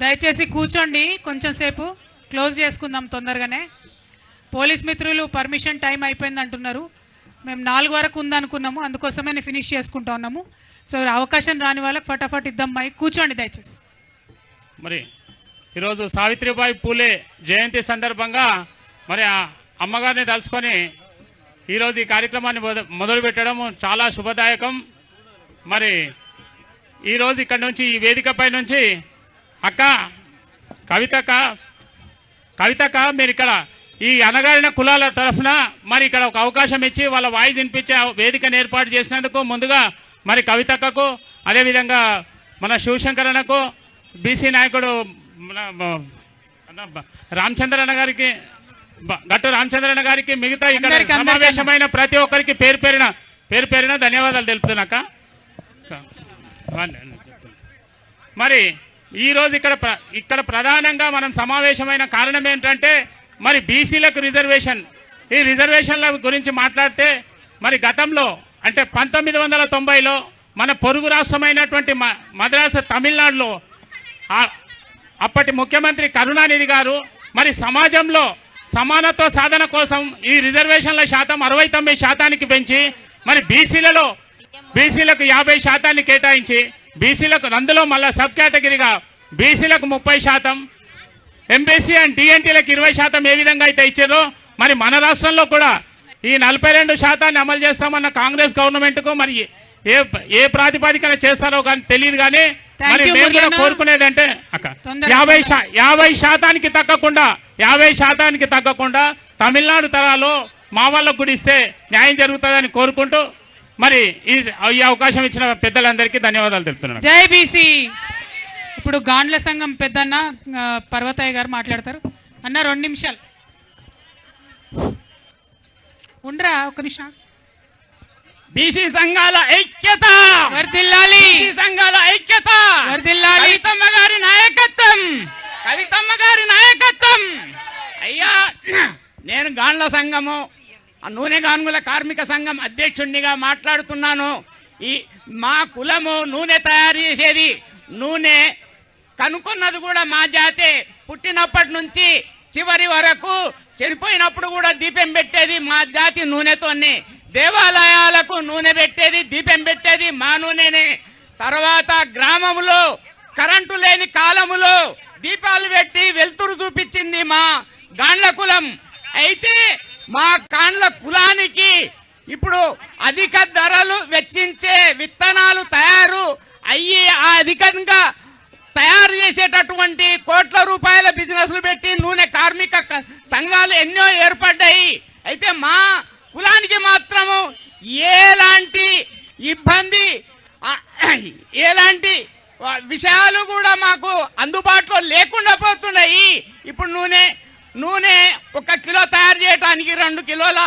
దయచేసి కూర్చోండి, కొంచెం సేపు క్లోజ్ చేసుకుందాం తొందరగానే. పోలీస్ మిత్రులు పర్మిషన్ టైం అయిపోయింది అంటున్నారు. మేము 4 వరకు ఉందనుకున్నాము, అందుకోసమే ఫినిష్ చేసుకుంటా ఉన్నాము. సో అవకాశం రాని వాళ్ళకి ఫటాఫట్ ఇద్దాం. మై కూర్చోండి దయచేసి. మరి ఈరోజు సావిత్రిబాయి పూలే జయంతి సందర్భంగా మరి ఆ అమ్మగారిని తలుచుకొని ఈరోజు ఈ కార్యక్రమాన్ని మొదలుపెట్టడం చాలా శుభదాయకం. మరి ఈరోజు ఇక్కడ నుంచి ఈ వేదికపై నుంచి అక్క కవితక్క మీరు ఇక్కడ ఈ అణగారిన కులాల తరఫున మరి ఇక్కడ ఒక అవకాశం ఇచ్చి వాళ్ళ వాయిస్ వినిపించే వేదికను ఏర్పాటు చేసినందుకు ముందుగా మరి కవితక్కకు, అదేవిధంగా మన శివశంకరన్నకు, బీసీ నాయకుడు రామచంద్రన్న గారికి, గట్టు రామచంద్రన్న గారికి, మిగతా ఇక్కడ సమావేశమైన ప్రతి ఒక్కరికి పేరు పేరున ధన్యవాదాలు తెలుపుతున్నాక. మరి ఈరోజు ఇక్కడ ప్రధానంగా మనం సమావేశమైన కారణం ఏంటంటే మరి బీసీలకు రిజర్వేషన్, ఈ రిజర్వేషన్ల గురించి మాట్లాడితే మరి గతంలో అంటే 1990లో మన పొరుగు రాష్ట్రమైనటువంటి మద్రాసు తమిళనాడులో అప్పటి ముఖ్యమంత్రి కరుణానిధి గారు మరి సమాజంలో సమానత్వ సాధన కోసం ఈ రిజర్వేషన్ల శాతం 69% పెంచి మరి బీసీలకు 50% కేటాయించి బీసీలకు అందులో మళ్ళీ సబ్ కేటగిరీగా బీసీలకు 30%, ఎంబీసీ అండ్ డిఎన్టీలకు 20% ఏ విధంగా అయితే ఇచ్చారో మరి మన రాష్ట్రంలో కూడా ఈ 42% అమలు చేస్తామన్న కాంగ్రెస్ గవర్నమెంట్కు మరి ఏ ప్రాతిపదికన చేస్తారో కానీ తెలియదు. కానీ మరి మేము కూడా కోరుకునేది అంటే అక్క 50% తగ్గకుండా తమిళనాడు తరాలో మా వాళ్ళకు కూడా ఇస్తే న్యాయం జరుగుతుందని కోరుకుంటూ మరి ఈ అవకాశం ఇచ్చిన పెద్దలందరికీ ధన్యవాదాలు తెలుపుతున్నాను. జై బీసీ. ఇప్పుడు గాండ్ల సంఘం పెద్దన్న పర్వతయ్య గారు మాట్లాడతారు. అన్న 2 నిమిషాలు ఉండరా, 1 నిమిషం. బీసీ సంఘాల ఐక్యత వర్ధిల్లాలి, బీసీ సంఘాల ఐక్యత వర్ధిల్లాలి, కవితమ్మ గారి నాయకత్వం. అయ్యా, నేను గాండ్ల సంఘము నూనె గానుగుల కార్మిక సంఘం అధ్యక్షుడిగా మాట్లాడుతున్నాను. ఈ మా కులము నూనె తయారు చేసేది, నూనె కనుక్కున్నది కూడా మా జాతే. పుట్టినప్పటి నుంచి చివరి వరకు చనిపోయినప్పుడు కూడా దీపం పెట్టేది మా జాతి నూనెతోనే. దేవాలయాలకు నూనె పెట్టేది, దీపం పెట్టేది మా నూనెనే. తర్వాత గ్రామంలో కరెంటు లేని కాలములో దీపాలు పెట్టి వెలుతురు చూపించింది మా గాండ్ల కులం. అయితే మా గాండ్ల కులానికి ఇప్పుడు అధిక ధరలు వెచ్చించే విత్తనాలు తయారు అయ్యి అధికంగా తయారు చేసేటటువంటి కోట్ల రూపాయల బిజినెస్లు పెట్టి నూనె కార్మిక సంఘాలు ఎన్నో ఏర్పడ్డాయి. అయితే మా కులానికి మాత్రము ఎలాంటి ఇబ్బంది, ఎలాంటి విషయాలు కూడా మాకు అందుబాటులో లేకుండా పోతున్నాయి. ఇప్పుడు నూనె 1 కిలో తయారు చేయడానికి 2 కిలోల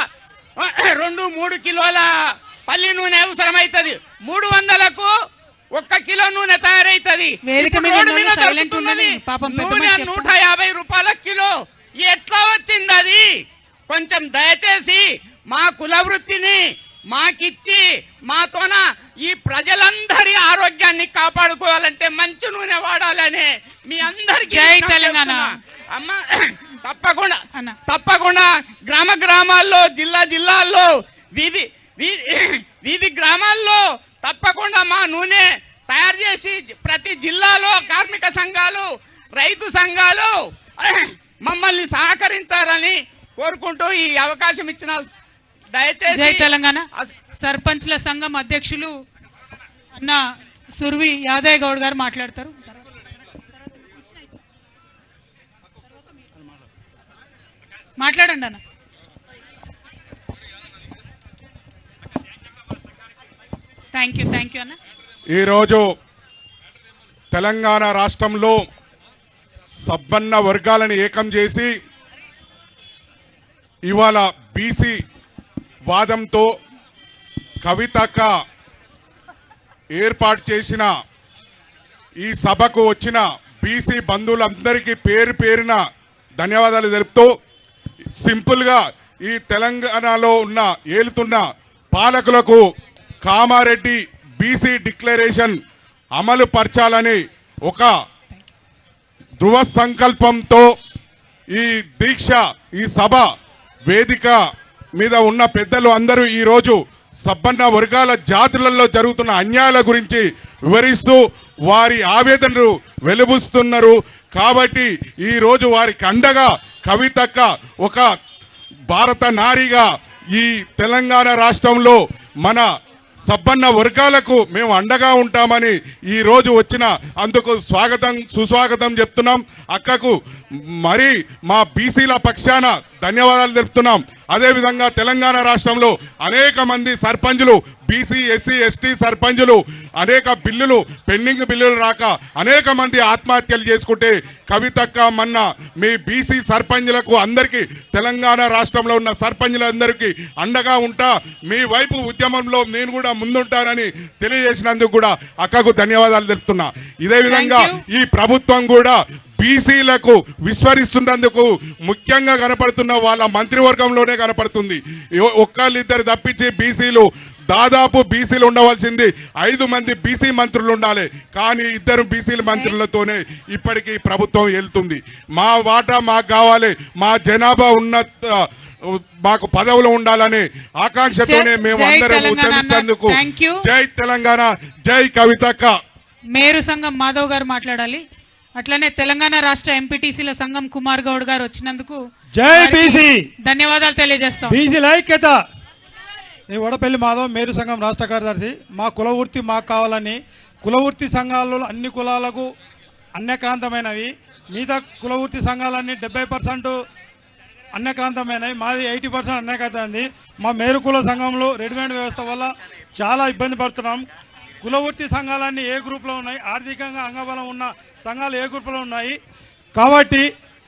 2-3 కిలోల పల్లి నూనె అవసరమవుతుంది. 300కు 1 కిలో నూనె తయారైతుంది. నూనె 150 రూపాయల కిలో. ఎట్లా వచ్చింది అది? కొంచెం దయచేసి మా కుల వృత్తిని మాకిచ్చి మాతోన ఈ ప్రజలందరి ఆరోగ్యాన్ని కాపాడుకోవాలంటే మంచి నూనె వాడాలనే మీ అందరికీ తెలంగాణ అమ్మ తప్పకుండా గ్రామాల్లో జిల్లాల్లో వీధి గ్రామాల్లో తప్పకుండా మా నూనె తయారు చేసి ప్రతి జిల్లాలో కార్మిక సంఘాలు, రైతు సంఘాలు మమ్మల్ని సహకరించాలని కోరుకుంటూ ఈ అవకాశం ఇచ్చిన దయచేసి. జై తెలంగాణ. సర్పంచ్ల సంఘం అధ్యక్షులు అన్న సుర్వి యాదయ్య గౌడ్ గారు మాట్లాడతారు. మాట్లాడండి అన్న. థ్యాంక్ యూ అన్న. ఈరోజు తెలంగాణ రాష్ట్రంలో సబ్బన్న వర్గాలను ఏకం చేసి ఇవాళ బీసీ వాదంతో కవితక్క ఏర్పాటు చేసిన ఈ సభకు వచ్చిన బీసీ బంధువులందరికీ పేరున ధన్యవాదాలు తెలుపుతూ, సింపుల్గా ఈ తెలంగాణలో ఏలుతున్న పాలకులకు కామారెడ్డి బీసీ డిక్లరేషన్ అమలు పరచాలని ఒక ధృవ సంకల్పంతో ఈ దీక్ష, ఈ సభ వేదిక మీద ఉన్న పెద్దలు అందరూ ఈరోజు సబ్బన్న వర్గాల జాతులలో జరుగుతున్న అన్యాయాల గురించి వివరిస్తూ వారి ఆవేదనలు వెలుబుస్తున్నారు. కాబట్టి ఈరోజు వారికి అండగా కవితక్క ఒక భారత నారిగా ఈ తెలంగాణ రాష్ట్రంలో మన సబ్బన్న వర్గాలకు మేము అండగా ఉంటామని ఈ రోజు వచ్చిన అందుకు సుస్వాగతం చెప్తున్నాం. అక్కకు మరి మా బీసీల పక్షాన ధన్యవాదాలు తెలుపుతున్నాం. అదేవిధంగా తెలంగాణ రాష్ట్రంలో అనేక మంది సర్పంచులు, బీసీ ఎస్సీ ఎస్టీ సర్పంచులు అనేక బిల్లులు, పెండింగ్ బిల్లులు రాక అనేక మంది ఆత్మహత్యలు చేసుకుంటే కవితక్క మొన్న మీ బీసీ సర్పంచులకు అందరికీ, తెలంగాణ రాష్ట్రంలో ఉన్న సర్పంచులందరికీ అండగా ఉంటా, మీ వైపు ఉద్యమంలో నేను కూడా ముందుంటానని తెలియజేసినందుకు కూడా అక్కకు ధన్యవాదాలు తెలుపుతున్నా. ఇదే విధంగా ఈ ప్రభుత్వం కూడా బీసీలకు విస్మరిస్తున్నందుకు ముఖ్యంగా కనపడుతున్న వాళ్ళ మంత్రివర్గంలోనే కనపడుతుంది. ఒక్కళ్ళిద్దరు తప్పించి బీసీలు దాదాపు బీసీలు ఉండవలసింది 5 మంది బీసీ మంత్రులు ఉండాలి, కానీ 2 బీసీల మంత్రులతోనే ఇప్పటికీ ప్రభుత్వం వెళ్తుంది. మా వాటా మాకు కావాలి, మా జనాభా ఉన్నత మాకు పదవులు ఉండాలని ఆకాంక్షతోనే మేము అందరం ఉద్యమిస్తేందుకు జై తెలంగాణ, జై కవితక్క. మేరు సంఘం మాధవ్ గారు మాట్లాడాలి. అట్లనే తెలంగాణ రాష్ట్ర ఎంపీటీసీల సంఘం కుమార్ గౌడ్ గారు వచ్చినందుకు జై బీసీ ధన్యవాదాలు తెలియజేస్తాం. బీసీల ఐక్యత. నేను వడపల్లి మాధవ్, మేరు సంఘం రాష్ట్ర కార్యదర్శి. మా కుల వృత్తి మాకు కావాలని, కుల వృత్తి సంఘాలలో అన్ని కులాలకు అన్యక్రాంతమైనవి, మిగతా కుల వృత్తి సంఘాలన్నీ 70% అన్యక్రాంతమైనవి, మాది 80% అన్యక్రాంతమైంది. మా మేరు కుల సంఘంలో రెడీమేడ్ వ్యవస్థ వల్ల చాలా ఇబ్బంది పడుతున్నాం. కుల వృత్తి సంఘాలన్నీ ఏ గ్రూప్లో ఉన్నాయి, ఆర్థికంగా అంగబలం ఉన్న సంఘాలు ఏ గ్రూప్లో ఉన్నాయి. కాబట్టి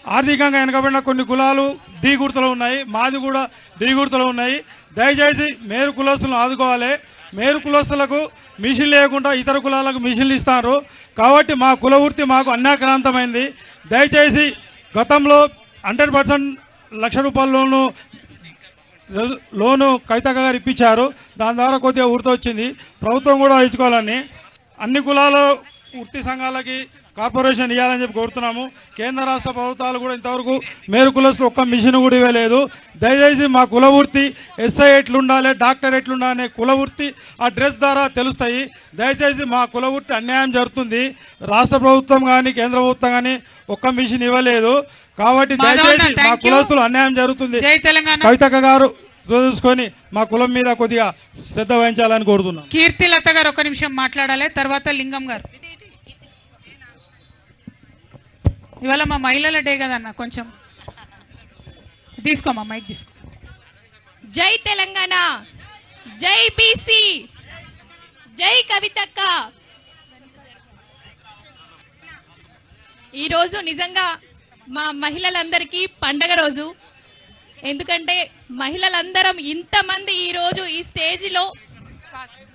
ఆర్థికంగా వెనకబడిన కొన్ని కులాలు డి గుర్తులు ఉన్నాయి, మాది కూడా డి గుర్తులు ఉన్నాయి. దయచేసి మేరు కులస్తులను ఆదుకోవాలి. మేరు కులస్తులకు మిషన్ లేకుండా ఇతర కులాలకు మిషన్లు ఇస్తారు. కాబట్టి మా కుల వృత్తి మాకు అన్యాక్రాంతమైంది. దయచేసి గతంలో 100% ₹1,00,000 లోను కవితక్క గారు ఇప్పించారు. దాని ద్వారా కొద్దిగా వృత్తి వచ్చింది. ప్రభుత్వం కూడా ఇచ్చుకోవాలని అన్ని కులాల వృత్తి సంఘాలకి కార్పొరేషన్ ఇవ్వాలని చెప్పి కోరుతున్నాము. కేంద్ర రాష్ట్ర ప్రభుత్వాలు కూడా ఇంతవరకు మేరు కులస్తులు ఒక్క మిషన్ కూడా ఇవ్వలేదు. దయచేసి మా కుల వృత్తి ఎస్ఐ ఎట్లుండాలి, డాక్టర్ ఎట్లుండాలి అనే కుల వృత్తి ఆ డ్రెస్ ద్వారా తెలుస్తాయి. దయచేసి మా కుల వృత్తి అన్యాయం జరుగుతుంది. రాష్ట్ర ప్రభుత్వం కానీ కేంద్ర ప్రభుత్వం కానీ ఒక్క మిషన్ ఇవ్వలేదు. కాబట్టి దయచేసి మా కులస్తులు అన్యాయం జరుగుతుంది. కవితక్క గారు చూసుకొని మా కులం మీద కొద్దిగా శ్రద్ధ వహించాలని కోరుతున్నాం. కీర్తిలత గారు 1 నిమిషం మాట్లాడాలి, తర్వాత లింగం గారు. ఇవాళ మా మహిళల డే కదన్న, కొంచెం తీసుకోమా మైక్ తీసుకో. జై తెలంగాణ, జై బీసీ, జై కవితక్క. ఈరోజు నిజంగా మా మహిళలందరికీ పండగ రోజు. ఎందుకంటే మహిళలందరం ఇంతమంది ఈరోజు ఈ స్టేజ్లో,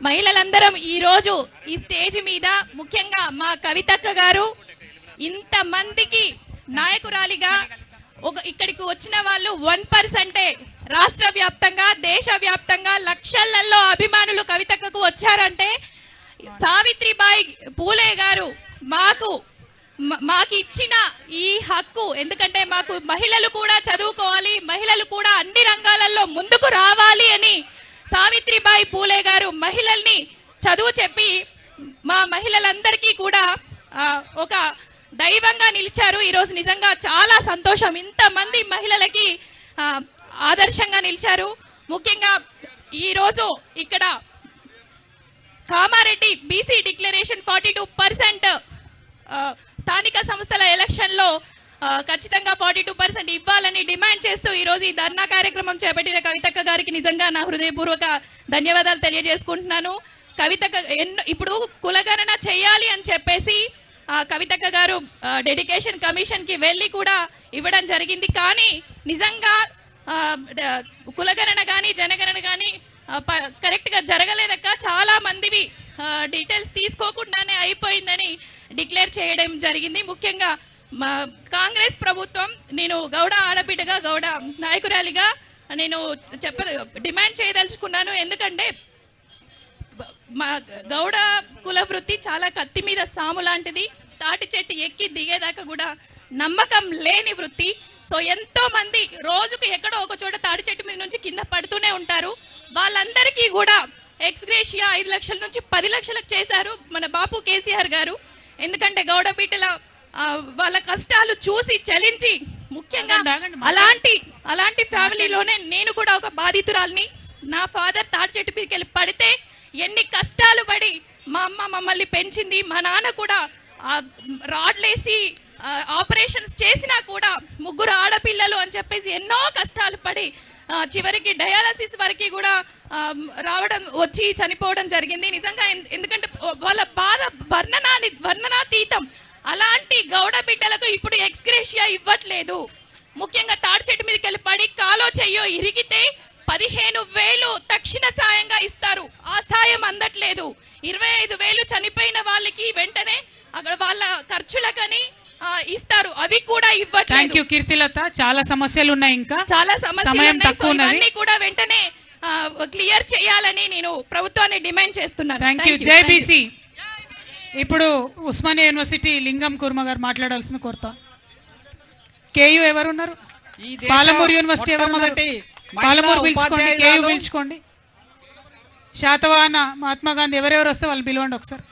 మహిళలందరం ఈరోజు ఈ స్టేజ్ మీద, ముఖ్యంగా మా కవితక్క గారు ఇంతమందికి నాయకురాలిగా ఇక్కడికి వచ్చిన వాళ్ళు 1%. రాష్ట్ర వ్యాప్తంగా, దేశ వ్యాప్తంగా లక్షలలో అభిమానులు కవితక్కకు వచ్చారంటే సావిత్రిబాయి పూలే గారు మాకు ఇచ్చిన ఈ హక్కు. ఎందుకంటే మాకు మహిళలు కూడా చదువుకోవాలి, మహిళలు కూడా అన్ని రంగాలలో ముందుకు రావాలి అని సావిత్రిబాయి పూలే గారు మహిళల్ని చదువు చెప్పి మా మహిళలందరికీ కూడా ఒక దైవంగా నిలిచారు. ఈరోజు నిజంగా చాలా సంతోషం. ఇంతమంది మహిళలకి ఆదర్శంగా నిలిచారు. ముఖ్యంగా ఈరోజు ఇక్కడ కామారెడ్డి బీసీ డిక్లరేషన్ 42% స్థానిక సంస్థల ఎలక్షన్లో ఖచ్చితంగా 42% ఇవ్వాలని డిమాండ్ చేస్తూ ఈరోజు ఈ ధర్నా కార్యక్రమం చేపట్టిన కవితక్క గారికి నిజంగా నా హృదయపూర్వక ధన్యవాదాలు తెలియజేసుకుంటున్నాను. కవితక్క ఇప్పుడు కులగణన చేయాలి అని చెప్పేసి కవితక్క గారు డెడికేషన్ కమిషన్కి వెళ్ళి కూడా ఇవ్వడం జరిగింది. కానీ నిజంగా కులగణన కానీ జనగణన కానీ కరెక్ట్గా జరగలేదక్క. చాలా మందివి డీటెయిల్స్ తీసుకోకుండానే అయిపోయిందని డిక్లేర్ చేయడం జరిగింది. ముఖ్యంగా మా కాంగ్రెస్ ప్రభుత్వం, నేను గౌడ ఆడబిడ్డగా, గౌడ నాయకురాలిగా నేను డిమాండ్ చేయదలుచుకున్నాను. ఎందుకంటే మా గౌడ కుల వృత్తి చాలా కత్తి మీద సాము లాంటిది. తాటి చెట్టు ఎక్కి దిగేదాకా కూడా నమ్మకం లేని వృత్తి. సో ఎంతో మంది రోజుకు ఎక్కడో ఒక చోట తాటి చెట్టు మీద నుంచి కింద పడుతూనే ఉంటారు. వాళ్ళందరికీ కూడా ఎక్స్గ్రేషియా 5 లక్షల నుంచి 10 లక్షలకు చేశారు మన బాపు కేసీఆర్ గారు. ఎందుకంటే గౌడ బిడ్డల వాళ్ళ కష్టాలు చూసి చలించి, ముఖ్యంగా అలాంటి ఫ్యామిలీలోనే నేను కూడా ఒక బాధితురాల్ని. నా ఫాదర్ తాటి చెట్టు మీదకి వెళ్ళి పడితే ఎన్ని కష్టాలు పడి మా అమ్మ మమ్మల్ని పెంచింది. మా నాన్న కూడా రాడ్లేసి ఆపరేషన్స్ చేసినా కూడా 3 ఆడపిల్లలు అని చెప్పేసి ఎన్నో కష్టాలు పడి చివరికి డయాలసిస్ వరకు కూడా వచ్చి చనిపోవడం జరిగింది. నిజంగా ఎందుకంటే వాళ్ళ బాధ వర్ణనాతీతం. అలాంటి గౌడ బిడ్డలకు ఇప్పుడు ఎక్స్గ్రేషియా ఇవ్వట్లేదు. ముఖ్యంగా తాడి చెట్టు మీదకి వెళ్ళి పడి కాలో చెయ్యో ఇరిగితే 15,000 తక్షణ సాయంగా ఇస్తారు. ఆ సాయం అందట్లేదు. 25,000 చనిపోయిన వాళ్ళకి వెంటనే అక్కడ వాళ్ళ ఖర్చులకని ఇస్తారు, అవి కూడా ఇవ్వట్లేదు. థాంక్యూ కీర్తిలత. చాలా సమస్యలు ఉన్నాయి, ఇంకా చాలా సమస్యలు ఉన్నాయి. కూడా వెంటనే క్లియర్ చేయాలని నేను ప్రభుత్వాన్ని డిమాండ్ చేస్తున్నాను. థాంక్యూ. జేబీసీ. ఇప్పుడు ఉస్మానియా యూనివర్సిటీ లింగం కుర్మ గారు మాట్లాడాల్సిన కోరుతాం. కేయూ ఎవరున్నారు? పాలమూరు యూనివర్సిటీ ఎవరున్నారు? పాలమూరు పిలుచుకోండి, కేయూ పిలుచుకోండి. శాతవాహన మహాత్మా గాంధీ ఎవరెవరు వస్తే వాళ్ళు పిలవండి ఒకసారి.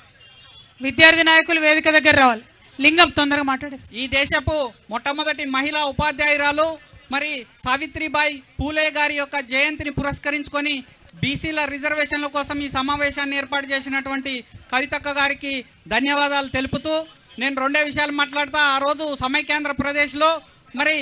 విద్యార్థి నాయకులు వేదిక దగ్గర రావాలి. లింగం తొందరగా మాట్లాడేసి. ఈ దేశపు మొట్టమొదటి మహిళా ఉపాధ్యాయురాలు మరి సావిత్రిబాయి పూలే గారి యొక్క జయంతిని పురస్కరించుకొని బీసీల రిజర్వేషన్ల కోసం ఈ సమావేశాన్ని ఏర్పాటు చేసినటువంటి కవితక్క గారికి ధన్యవాదాలు తెలుపుతూ నేను 2 విషయాలు మాట్లాడతా. ఆ రోజు సమైక్యాంధ్రప్రదేశ్లో మరి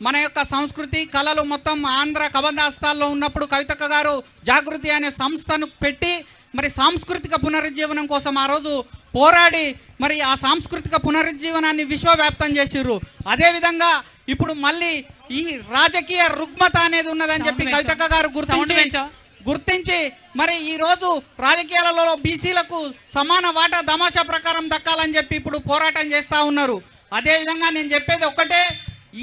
మన యొక్క సంస్కృతి కళలు మొత్తం ఆంధ్ర కబంధాస్తాల్లో ఉన్నప్పుడు కవితక్క గారు జాగృతి అనే సంస్థను పెట్టి మరి సాంస్కృతిక పునరుజ్జీవనం కోసం ఆ రోజు పోరాడి మరి ఆ సాంస్కృతిక పునరుజ్జీవనాన్ని విశ్వవ్యాప్తం చేసిర్రు. అదేవిధంగా ఇప్పుడు మళ్ళీ ఈ రాజకీయ రుగ్మత అనేది ఉన్నదని చెప్పి కవితక్క గారు గుర్తించి మరి ఈ రోజు రాజకీయాలలో బీసీలకు సమాన వాటా తమాషా ప్రకారం దక్కాలని చెప్పి ఇప్పుడు పోరాటం చేస్తూ ఉన్నారు. అదేవిధంగా నేను చెప్పేది ఒక్కటే,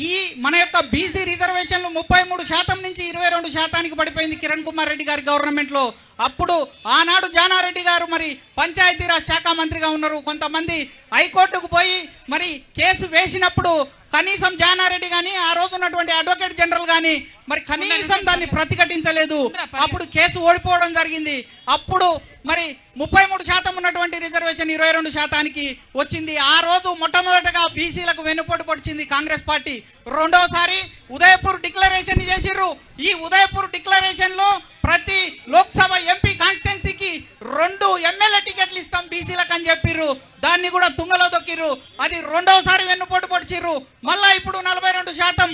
ఈ మన యొక్క బీసీ రిజర్వేషన్లు 33% నుంచి 22% పడిపోయింది కిరణ్ కుమార్ రెడ్డి గారి గవర్నమెంట్లో. అప్పుడు ఆనాడు జానారెడ్డి గారు మరి పంచాయతీరాజ్ శాఖ మంత్రిగా ఉన్నారు. కొంతమంది హైకోర్టుకు పోయి మరి కేసు వేసినప్పుడు కనీసం జానారెడ్డి కానీ ఆ రోజు ఉన్నటువంటి అడ్వకేట్ జనరల్ కానీ మరి కనీసం దాన్ని ప్రతిఘటించలేదు. అప్పుడు కేసు ఓడిపోవడం జరిగింది. అప్పుడు మరి 33% ఉన్నటువంటి రిజర్వేషన్ 22% వచ్చింది. ఆ రోజు మొట్టమొదటగా బీసీలకు వెన్నుపోటు పొడిచింది కాంగ్రెస్ పార్టీ. రెండోసారి ఉదయపూర్ డిక్లరేషన్ చేసిర్రు. ఈ ఉదయపూర్ డిక్లరేషన్ లో ప్రతి లోక్సభ ఎంపీ కాన్స్టిట్యున్సీకి 2 ఎమ్మెల్యే టికెట్లు ఇస్తాం బీసీలకు అని చెప్పిర్రు. దాన్ని కూడా తుంగలో దొక్కిర్రు. అది రెండోసారి వెన్నుపోటు పొడిచిర్రు. మళ్ళా ఇప్పుడు 42%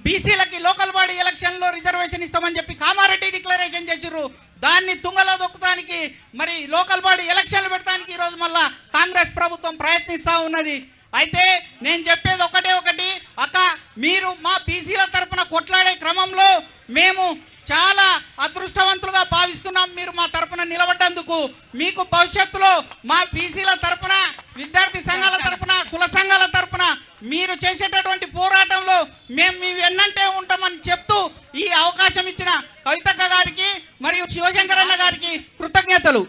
బీసీలకి లోకల్ బాడీ ఎలక్షన్లో రిజర్వేషన్ ఇస్తామని చెప్పి కామారెడ్డి డిక్లరేషన్ చేసిర్రు. దాన్ని తుంగలో దొక్కడానికి మరి లోకల్ బాడీ ఎలక్షన్లు పెట్టడానికి ఈరోజు మళ్ళా కాంగ్రెస్ ప్రభుత్వం ప్రయత్నిస్తూ ఉన్నది. అయితే నేను చెప్పేది ఒకటి, అక్క మీరు మా బీసీల తరపున కొట్లాడే క్రమంలో మేము చాలా అదృష్టవంతులుగా భావిస్తున్నాం. మీరు మా తరపున నిలబడ్డందుకు మీకు భవిష్యత్తులో మా బీసీల తరపున, విద్యార్థి సంఘాల తరపున, కుల సంఘాల తరపున మీరు చేసేటటువంటి పోరాటంలో మేము మీ వెన్నంటే ఉంటామని చెప్తూ ఈ అవకాశం ఇచ్చిన కవితక్క గారికి మరియు శివశంకరన్న గారికి కృతజ్ఞతలు.